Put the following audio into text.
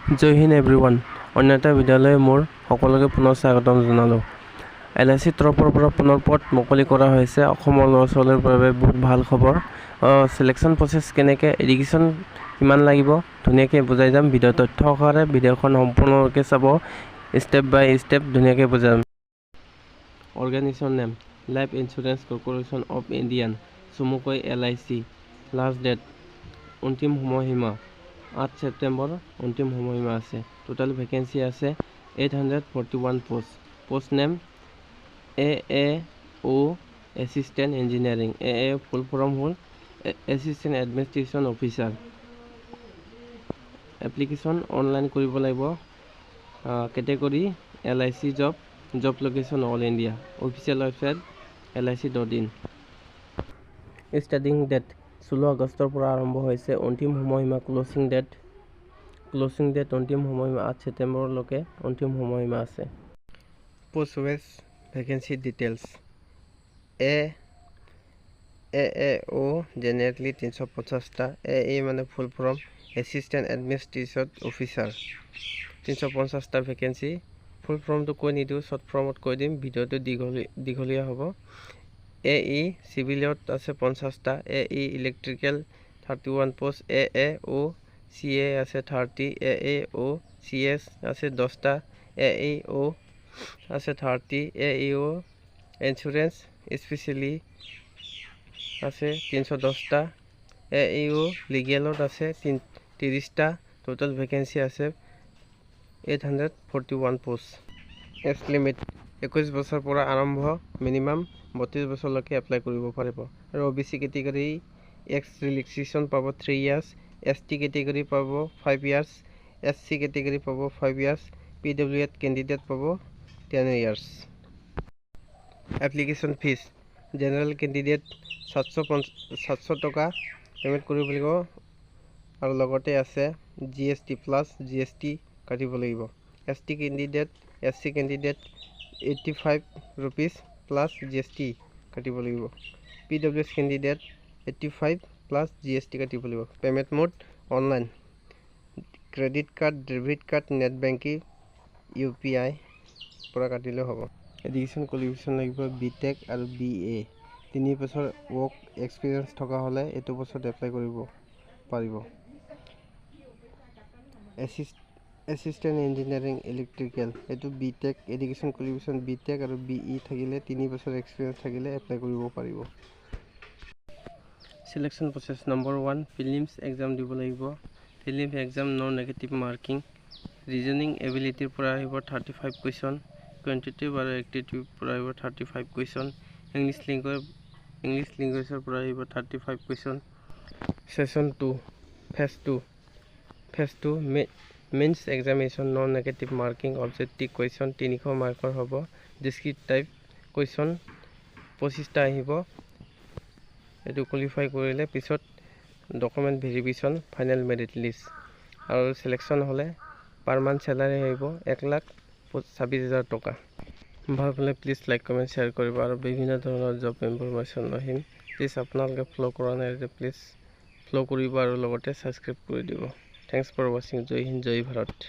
জয় Hind everyone. অন্য এটা ভিডিঅ'লৈ মোৰ সকলোকে পুনৰ স্বাগতম জনালোঁ। LIC তৰফৰ পৰা পুনৰ পদ মুকলি কৰা হৈছে। অসমৰ ল'ৰা ছোৱালীৰ বাবে বহুত ভাল খবৰ। চিলেকশ্যন প্ৰচেছ কেনেকৈ, এডুকেশ্যন কিমান লাগিব, ধুনীয়াকৈ বুজাই যাম। ভিডিঅ' তথ্য সহকাৰে ভিডিঅ'খন সম্পূৰ্ণৰূপে চাব, ষ্টেপ বাই ষ্টেপ ধুনীয়াকৈ বুজাম। Organisation name life insurance corporation of Indian, চমুকৈ LIC। লাষ্ট ডেট অন্তিম সময়সীমা 8 ছেপ্টেম্বৰ অন্তিম সময়সীমা আছে। টোটাল ভেকেঞ্চি আছে 841 post. Post name AAO assistant engineering. AAO full form হ'ল assistant administration officer. Application online কৰিব লাগিব। Category LIC job. Job location all India. Official website LIC.in। Starting date 16 আগষ্টৰ পৰা আৰম্ভ হৈছে। অন্তিম সময়সীমা ক্লছিং ডেট অন্তিম সময়সীমা 8 ছেপ্টেম্বৰলৈকে অন্তিম সময়সীমা আছে। Post wise vacancy details. AAO generally 350টা। AA মানে full form assistant administration officer. 350টা ভেকেঞ্চি। ফুল ফৰ্মটো কৈ নিদিওঁ, শ্বৰ্ট ফৰ্মত কৈ দিম, ভিডিঅ'টো দীঘলীয়া হ'ব। AE চিভিলত আছে 50টা। AE electrical 31 post. AAO CA আছে 30। AAO CS আছে 10টা। AEO আছে 30। AEO ইঞ্চুৰেঞ্চ স্পেচিয়েলি আছে 310টা। AEO লিগেলত আছে 30টা। টোটেল ভেকেঞ্চি আছে 841 পোষ্ট। এজ লিমিট 21 বছৰ পৰা আৰম্ভ, মিনিমাম 32 বছৰলৈকে এপ্লাই কৰিব পাৰিব। আৰু OBC কেটেগৰী এক্স ৰিলেক্সেশ্যন পাব 3 ইয়াৰ্ছ। ST কেটেগৰী পাব 5 ইয়াৰ্ছ। SC কেটেগৰী পাব 5 ইয়াৰ্ছ। PWD কেণ্ডিডেট পাব 10 years. Application fees general candidate 700 টকা পে'মেণ্ট কৰিব লাগিব। আৰু লগতে আছে GST প্লাছ GST কাটিব লাগিব। ST candidate SC candidate 85 rupees plus GST কাটিব লাগিব। PWD কেণ্ডিডেট 85 প্লাছ GST কাটিব লাগিব। Payment mode online. Credit card, debit card, net banking, UPI পৰা কাটিলেও হ'ব। এডুকেশ্যন কোৱালিফিকেশ্যন লাগিব BTech আৰু BA। 3 বছৰ ৱৰ্ক এক্সপিৰিয়েঞ্চ থকা হ'লে এইটো বছৰত এপ্লাই কৰিব পাৰিব। এছিষ্টেণ্ট ইঞ্জিনিয়াৰিং ইলেক্ট্ৰিকেল এইটো BTech। এডুকেশ্যন কোৱালিফিকেশ্যন BTech আৰু BE থাকিলে 3 বছৰ এক্সপিৰিয়েঞ্চ থাকিলে এপ্লাই কৰিব পাৰিব। চিলেকশ্যন প্ৰচেছ নম্বৰ 1 ফিলিমছ এক্সাম দিব লাগিব। ফিলিমছ এক্সাম ন' নেগেটিভ মাৰ্কিং। ৰিজনিং এবিলিটিৰ পৰা আহিব 35 কুৱেশ্যন। কুৱেণ্টিটিভ আৰু এক্টিটিভ পৰা আহিব 35 কুৱেশ্যন। ইংলিছ লেংগুৱেজৰ পৰা আহিব 35 question. Session 2 phase 2 mains examination no' negative marking objective question 300 মাৰ্কৰ হ'ব। ডিছক্ৰিপটিভ কুৱেশ্যন 25টা আহিব। এইটো কোৱালিফাই কৰিলে পিছত document verification, final merit list. আৰু চিলেকশ্যন হ'লে পাৰ মান্থ চেলাৰী আহিব 1,26,000 টকা। ভাল পালে প্লিজ লাইক কমেণ্ট শ্বেয়াৰ কৰিব। আৰু বিভিন্ন ধৰণৰ জব ইনফৰমেশ্যন আহিম। প্লিজ আপোনালোকে ফ'ল' কৰা নাই প্লিজ ফ'ল' কৰিব আৰু লগতে ছাবস্ক্ৰাইব কৰি দিব। থেংকছ ফৰ ৱাচিং। জয় হিন্দ, জয় ভাৰত।